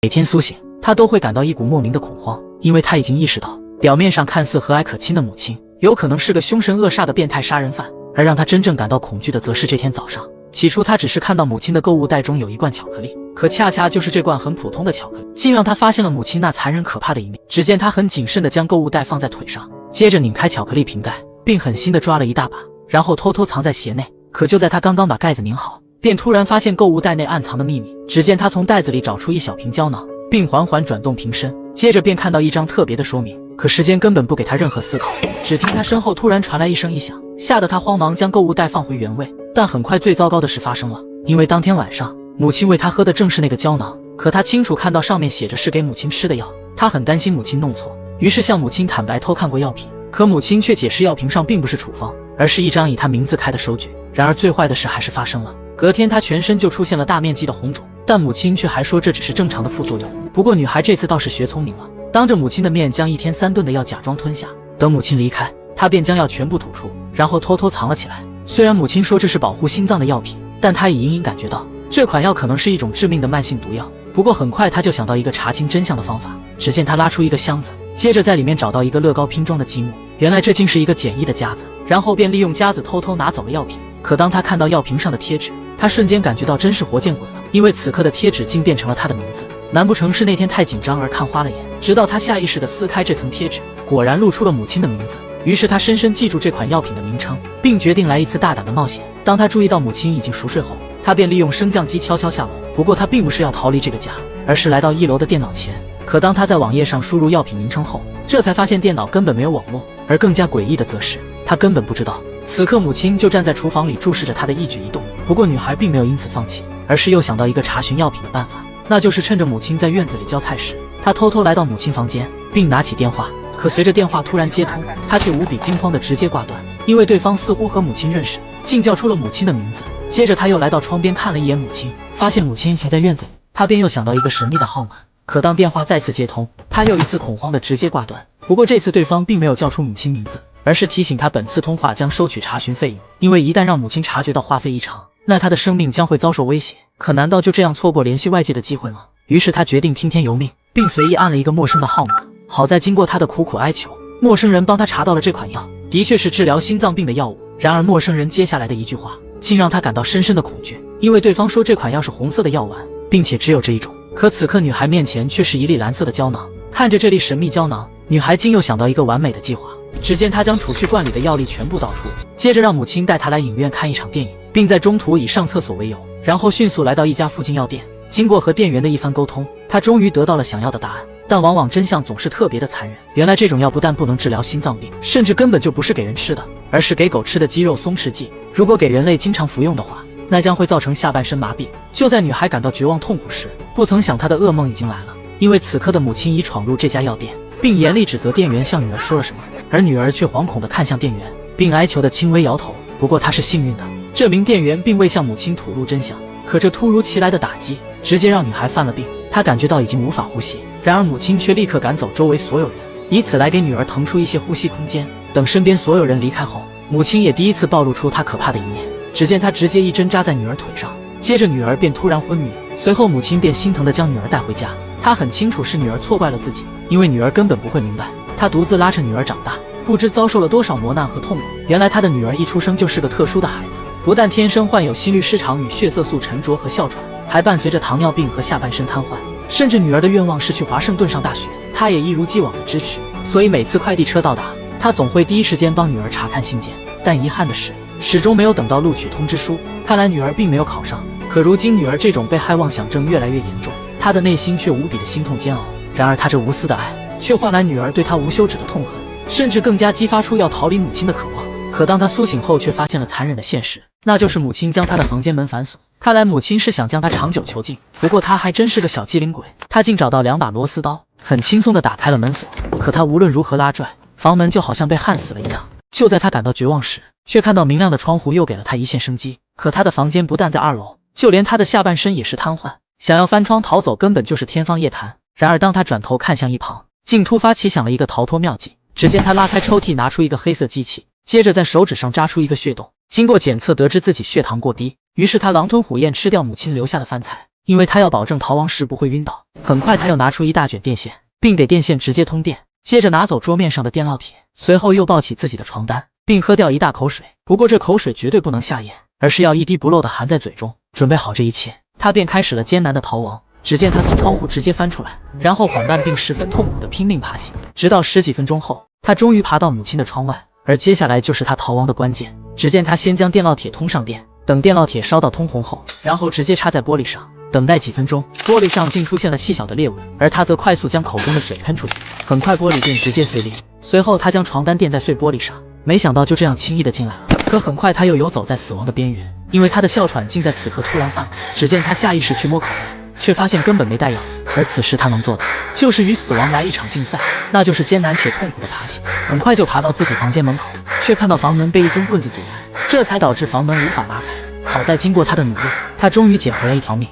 每天苏醒，他都会感到一股莫名的恐慌，因为他已经意识到，表面上看似和蔼可亲的母亲，有可能是个凶神恶煞的变态杀人犯。而让他真正感到恐惧的，则是这天早上。起初他只是看到母亲的购物袋中有一罐巧克力，可恰恰就是这罐很普通的巧克力，竟让他发现了母亲那残忍可怕的一面。只见他很谨慎地将购物袋放在腿上，接着拧开巧克力瓶盖，并狠心地抓了一大把，然后偷偷藏在鞋内。可就在他刚刚把盖子拧好，便突然发现购物袋内暗藏的秘密。只见他从袋子里找出一小瓶胶囊，并缓缓转动瓶身，接着便看到一张特别的说明。可时间根本不给他任何思考，只听他身后突然传来一声异响，吓得他慌忙将购物袋放回原位。但很快最糟糕的事发生了，因为当天晚上母亲喂他喝的正是那个胶囊，可他清楚看到上面写着是给母亲吃的药。他很担心母亲弄错，于是向母亲坦白偷看过药品，可母亲却解释药瓶上并不是处方，而是一张以他名字开的收据。然而最坏的事还是发生了，隔天他全身就出现了大面积的红肿，但母亲却还说这只是正常的副作用。不过女孩这次倒是学聪明了，当着母亲的面将1天3顿的药假装吞下，等母亲离开，她便将药全部吐出，然后偷偷藏了起来。虽然母亲说这是保护心脏的药品，但她也隐隐感觉到这款药可能是一种致命的慢性毒药。不过很快她就想到一个查清真相的方法，只见她拉出一个箱子，接着在里面找到一个乐高拼装的积木，原来这竟是一个简易的夹子，然后便利用夹子偷偷拿走了药品。可当她看到药瓶上的贴纸，她瞬间感觉到真是活见鬼了，因为此刻的贴纸竟变成了她的名字。难不成是那天太紧张而看花了眼？直到他下意识地撕开这层贴纸，果然露出了母亲的名字。于是他深深记住这款药品的名称，并决定来一次大胆的冒险。当他注意到母亲已经熟睡后，他便利用升降机悄悄下楼。不过他并不是要逃离这个家，而是来到1楼的电脑前。可当他在网页上输入药品名称后，这才发现电脑根本没有网络。而更加诡异的则是，他根本不知道此刻母亲就站在厨房里注视着他的一举一动。不过女孩并没有因此放弃，而是又想到一个查询药品的办法，那就是趁着母亲在院子里浇菜时，他偷偷来到母亲房间，并拿起电话。可随着电话突然接通，他却无比惊慌地直接挂断，因为对方似乎和母亲认识，竟叫出了母亲的名字。接着他又来到窗边看了一眼母亲，发现母亲还在院子里，他便又想到一个神秘的号码。可当电话再次接通，他又一次恐慌地直接挂断。不过这次对方并没有叫出母亲名字，而是提醒他本次通话将收取查询费用，因为一旦让母亲察觉到话费异常，那他的生命将会遭受威胁。可难道就这样错过联系外界的机会吗？于是他决定听天由命，并随意按了一个陌生的号码。好在经过他的苦苦哀求，陌生人帮他查到了这款药，的确是治疗心脏病的药物。然而陌生人接下来的一句话竟让他感到深深的恐惧，因为对方说这款药是红色的药丸，并且只有这一种。可此刻女孩面前却是一粒蓝色的胶囊。看着这粒神秘胶囊，女孩竟又想到一个完美的计划。只见她将储蓄罐里的药粒全部倒出，接着让母亲带她来影院看一场电影，并在中途以上厕所为由，然后迅速来到一家附近药店。经过和店员的一番沟通，她终于得到了想要的答案。但往往真相总是特别的残忍，原来这种药不但不能治疗心脏病，甚至根本就不是给人吃的，而是给狗吃的肌肉松弛剂。如果给人类经常服用的话，那将会造成下半身麻痹。就在女孩感到绝望痛苦时，不曾想她的噩梦已经来了，因为此刻的母亲已闯入这家药店，并严厉指责店员向女儿说了什么，而女儿却惶恐地看向店员，并哀求地轻微摇头。不过她是幸运的，这名店员并未向母亲吐露真相。可这突如其来的打击直接让女孩犯了病，她感觉到已经无法呼吸。然而母亲却立刻赶走周围所有人，以此来给女儿腾出一些呼吸空间。等身边所有人离开后，母亲也第一次暴露出她可怕的一面。只见她直接一针扎在女儿腿上，接着女儿便突然昏迷。随后母亲便心疼地将女儿带回家。她很清楚是女儿错怪了自己，因为女儿根本不会明白，她独自拉扯女儿长大，不知遭受了多少磨难和痛苦。原来她的女儿一出生就是个特殊的孩子，不但天生患有心律失常与血色素沉着和哮喘，还伴随着糖尿病和下半身瘫痪。甚至女儿的愿望是去华盛顿上大学，她也一如既往的支持。所以每次快递车到达，她总会第一时间帮女儿查看信件。但遗憾的是，始终没有等到录取通知书。看来女儿并没有考上。可如今女儿这种被害妄想症越来越严重，她的内心却无比的心痛煎熬。然而她这无私的爱却换来女儿对她无休止的痛恨，甚至更加激发出要逃离母亲的渴望。可当她苏醒后，却发现了残忍的现实，那就是母亲将她的房间门反锁。看来母亲是想将她长久囚禁。不过她还真是个小机灵鬼，她竟找到2把螺丝刀，很轻松地打开了门锁。可她无论如何拉拽，房门就好像被焊死了一样。就在她感到绝望时，却看到明亮的窗户又给了她一线生机。可她的房间不但在2楼，就连她的下半身也是瘫痪，想要翻窗逃走根本就是天方夜谭。然而当她转头看向一旁，竟突发奇想了一个逃脱妙计。只见她拉开抽屉，拿出一个黑色机器，接着在手指上扎出一个血洞。经过检测得知自己血糖过低，于是她狼吞虎咽吃掉母亲留下的饭菜，因为他要保证逃亡时不会晕倒。很快他又拿出一大卷电线，并给电线直接通电，接着拿走桌面上的电烙铁，随后又抱起自己的床单，并喝掉一大口水。不过这口水绝对不能下咽，而是要一滴不漏的含在嘴中。准备好这一切，他便开始了艰难的逃亡。只见他从窗户直接翻出来，然后缓慢并十分痛苦的拼命爬行，直到10几分钟后，他终于爬到母亲的窗外。而接下来就是他逃亡的关键。只见他先将电烙铁通上电，等电烙铁烧到通红后，然后直接插在玻璃上，等待几分钟，玻璃上竟出现了细小的裂纹，而他则快速将口中的水喷出去，很快玻璃便直接碎裂。随后他将床单垫在碎玻璃上，没想到就这样轻易的进来了。可很快他又游走在死亡的边缘，因为他的哮喘竟在此刻突然犯了。只见他下意识去摸口袋，却发现根本没带药，而此时他能做的就是与死亡来一场竞赛，那就是艰难且痛苦的爬行。很快就爬到自己房间门口，却看到房门被一根棍子阻拦，这才导致房门无法拉开。好在经过他的努力，他终于捡回了一条命。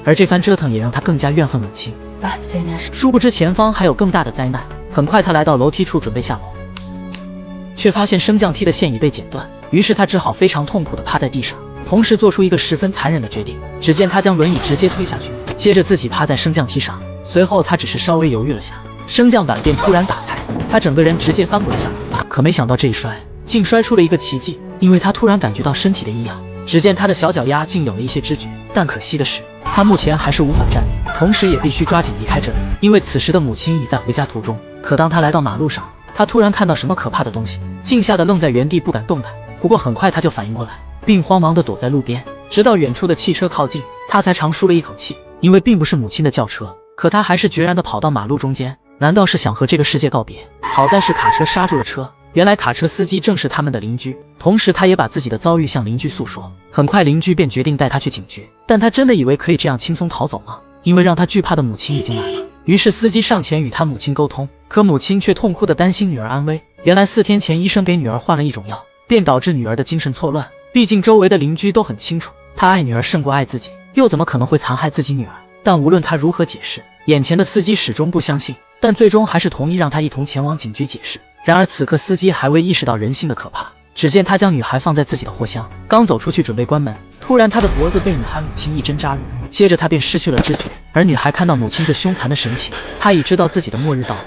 而这番折腾也让他更加怨恨母亲。殊不知前方还有更大的灾难。很快他来到楼梯处准备下楼，却发现升降梯的线已被剪断，于是他只好非常痛苦地趴在地上，同时做出一个十分残忍的决定。只见他将轮椅直接推下去，接着自己趴在升降梯上，随后他只是稍微犹豫了下，升降板便突然打开，他整个人直接翻滚下来。可没想到这一摔竟摔出了一个奇迹，因为他突然感觉到身体的异样，只见他的小脚丫竟有了一些知觉，但可惜的是他目前还是无法站立，同时也必须抓紧离开这里，因为此时的母亲已在回家途中。可当他来到马路上，他突然看到什么可怕的东西，竟吓得愣在原地不敢动弹。不过很快他就反应过来，并慌忙地躲在路边，直到远处的汽车靠近，他才长舒了一口气，因为并不是母亲的轿车。可他还是决然地跑到马路中间，难道是想和这个世界告别？好在是卡车刹住了车，原来卡车司机正是他们的邻居，同时他也把自己的遭遇向邻居诉说。很快邻居便决定带他去警局，但他真的以为可以这样轻松逃走吗？因为让他惧怕的母亲已经来了。于是司机上前与他母亲沟通，可母亲却痛哭地担心女儿安危。原来4天前医生给女儿换了一种药，便导致女儿的精神错乱。毕竟周围的邻居都很清楚，他爱女儿胜过爱自己，又怎么可能会残害自己女儿？但无论他如何解释，眼前的司机始终不相信，但最终还是同意让他一同前往警局解释。然而此刻司机还未意识到人性的可怕，只见他将女孩放在自己的货箱，刚走出去准备关门，突然他的脖子被女孩母亲一针扎入，接着他便失去了知觉。而女孩看到母亲这凶残的神情，她已知道自己的末日到了。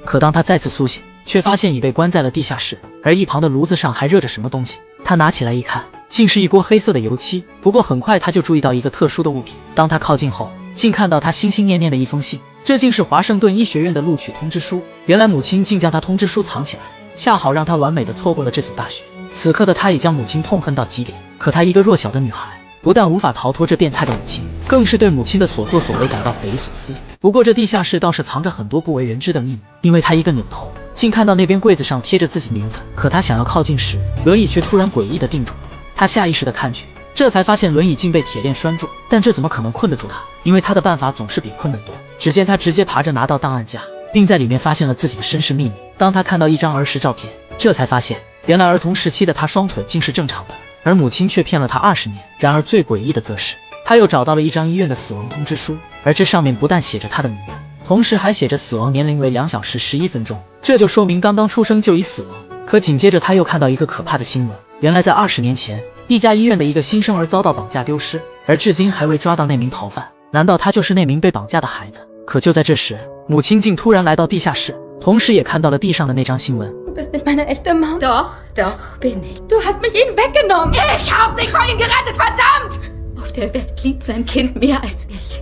可当她再次苏醒，却发现已被关在了地下室，而一旁的炉子上还热着什么东西。她拿起来一看，竟是一锅黑色的油漆。不过很快她就注意到一个特殊的物品，当她靠近后，竟看到她心心念念的一封信，这竟是华盛顿医学院的录取通知书。原来母亲竟将她通知书藏起来，恰好让她完美的错过了这所大学。此刻的她已将母亲痛恨到极点，可她一个弱小的女孩，不但无法逃脱这变态的母亲，更是对母亲的所作所为感到匪夷所思。不过这地下室倒是藏着很多不为人知的秘密，因为她一个扭头，竟看到那边柜子上贴着自己名字。可她想要靠近时，轮椅却突然诡异地定住了。她下意识地看去，这才发现轮椅竟被铁链拴住，但这怎么可能困得住她？因为她的办法总是比困难多。只见她直接爬着拿到档案夹，并在里面发现了自己的身世秘密。当她看到一张儿时照片，这才发现原来儿童时期的她双腿竟是正常的，而母亲却骗了她20年。然而最诡异的则是，她又找到了一张医院的死亡通知书，而这上面不但写着她的名字，同时还写着死亡年龄为2小时11分钟，这就说明刚刚出生就已死亡。可紧接着她又看到一个可怕的新闻，原来在20年前，一家医院的一个新生儿遭到绑架丢失，而至今还未抓到那名逃犯。难道他就是那名被绑架的孩子？可就在这时，母亲竟突然来到地下室，同时也看到了地上的那张新闻。Du bist nicht meine echte Mom. Doch, doch, bin ich. Du hast mich ihm weggenommen. Ich hab dich vor ihm gerettet, verdammt! Auf der Welt liebt sein Kind mehr als ich.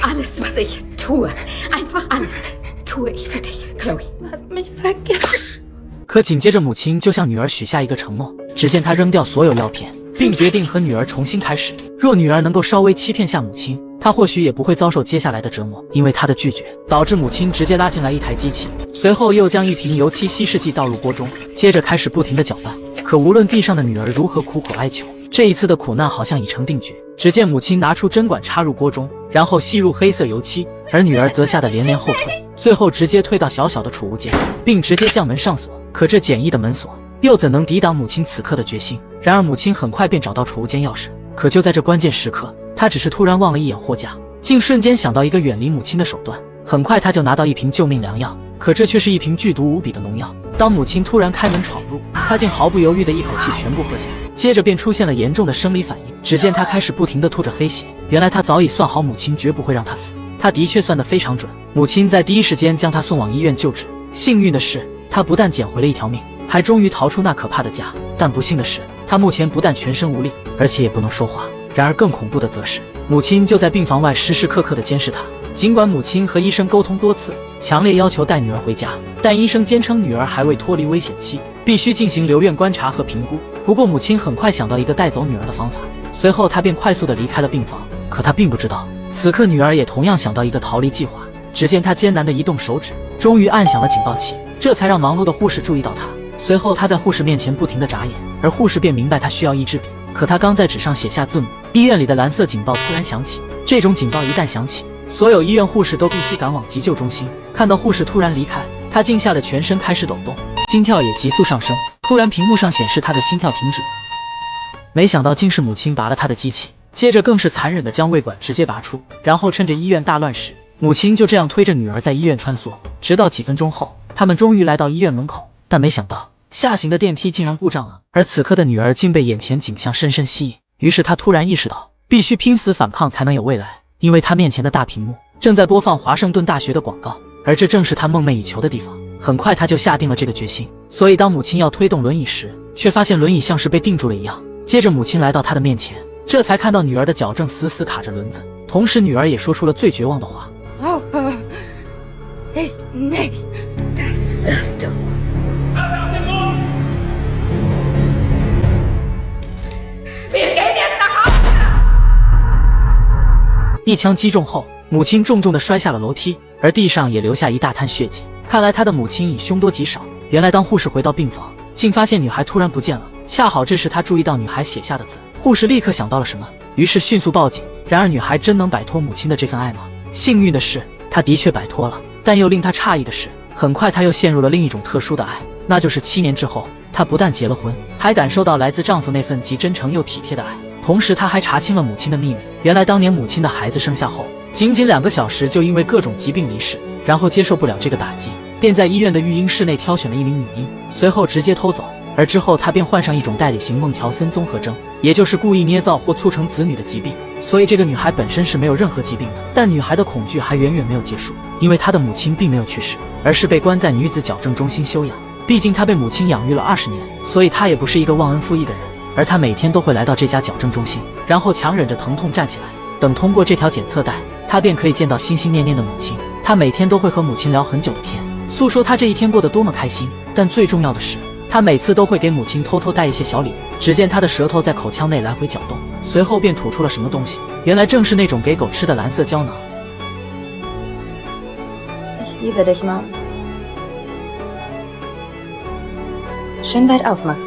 Alles, was ich tue, einfach alles, tue ich für dich, Chloe. Du hast mich vergiftet. 可紧接着母亲就向女儿许下一个承诺，只见她扔掉所有药片，并决定和女儿重新开始。若女儿能够稍微欺骗下母亲，她或许也不会遭受接下来的折磨。因为她的拒绝，导致母亲直接拉进来一台机器，随后又将一瓶油漆稀释剂倒入锅中，接着开始不停地搅拌。可无论地上的女儿如何苦苦哀求，这一次的苦难好像已成定局。只见母亲拿出针管插入锅中，然后吸入黑色油漆，而女儿则吓得连连后退，最后直接退到小小的储物间，并直接将门上锁。可这简易的门锁又怎能抵挡母亲此刻的决心？然而母亲很快便找到储物间钥匙，可就在这关键时刻，她只是突然望了一眼货架，竟瞬间想到一个远离母亲的手段。很快她就拿到一瓶救命良药，可这却是一瓶剧毒无比的农药。当母亲突然开门闯入，她竟毫不犹豫的一口气全部喝下，接着便出现了严重的生理反应。只见她开始不停地吐着黑血，原来她早已算好母亲绝不会让她死，她的确算得非常准。母亲在第一时间将她送往医院救治，幸运的是，她不但捡回了一条命，还终于逃出那可怕的家。但不幸的是，她目前不但全身无力，而且也不能说话。然而更恐怖的则是，母亲就在病房外时时刻刻地监视她。尽管母亲和医生沟通多次，强烈要求带女儿回家，但医生坚称女儿还未脱离危险期，必须进行留院观察和评估。不过母亲很快想到一个带走女儿的方法，随后她便快速地离开了病房。可她并不知道，此刻女儿也同样想到一个逃离计划。只见她艰难地移动手指，终于按响了警报器，这才让忙碌的护士注意到她。随后她在护士面前不停地眨眼，而护士便明白她需要一支笔。可她刚在纸上写下字母，医院里的蓝色警报突然响起。这种警报一旦响起，所有医院护士都必须赶往急救中心。看到护士突然离开，她惊吓的全身开始抖动，心跳也急速上升。突然屏幕上显示她的心跳停止，没想到竟是母亲拔了她的机器，接着更是残忍的将胃管直接拔出，然后趁着医院大乱时，母亲就这样推着女儿在医院穿梭。直到几分钟后，他们终于来到医院门口，但没想到下行的电梯竟然故障了，而此刻的女儿竟被眼前景象深深吸引。于是她突然意识到，必须拼死反抗才能有未来，因为她面前的大屏幕正在播放华盛顿大学的广告，而这正是她梦寐以求的地方。很快她就下定了这个决心，所以当母亲要推动轮椅时，却发现轮椅像是被定住了一样。接着母亲来到她的面前，这才看到女儿的脚正死死卡着轮子，同时女儿也说出了最绝望的话Ich nicht. Das wirst du. 一枪击中后，母亲重重地摔下了楼梯，而地上也留下一大滩血迹。看来她的母亲已凶多吉少。原来当护士回到病房，竟发现女孩突然不见了。恰好这时她注意到女孩写下的字，护士立刻想到了什么，于是迅速报警。然而女孩真能摆脱母亲的这份爱吗？幸运的是，她的确摆脱了，但又令她诧异的是，很快她又陷入了另一种特殊的爱，那就是7年之后，她不但结了婚，还感受到来自丈夫那份既真诚又体贴的爱。同时她还查清了母亲的秘密，原来当年母亲的孩子生下后，仅仅2个小时就因为各种疾病离世，然后接受不了这个打击，便在医院的育婴室内挑选了一名女婴，随后直接偷走。而之后她便患上一种代理型孟乔森综合征，也就是故意捏造或促成子女的疾病。所以这个女孩本身是没有任何疾病的，但女孩的恐惧还远远没有结束，因为她的母亲并没有去世，而是被关在女子矫正中心休养。毕竟她被母亲养育了20年，所以她也不是一个忘恩负义的人。而她每天都会来到这家矫正中心，然后强忍着疼痛站起来，等通过这条检测带，她便可以见到心心念念的母亲。她每天都会和母亲聊很久的天，诉说她这一天过得多么开心。但最重要的是，她每次都会给母亲偷偷带一些小礼物。只见她的舌头在口腔内来回搅动，随后便吐出了什么东西，原来正是那种给狗吃的蓝色胶囊。Ich liebe dich, Mom. Schön weit aufmachen.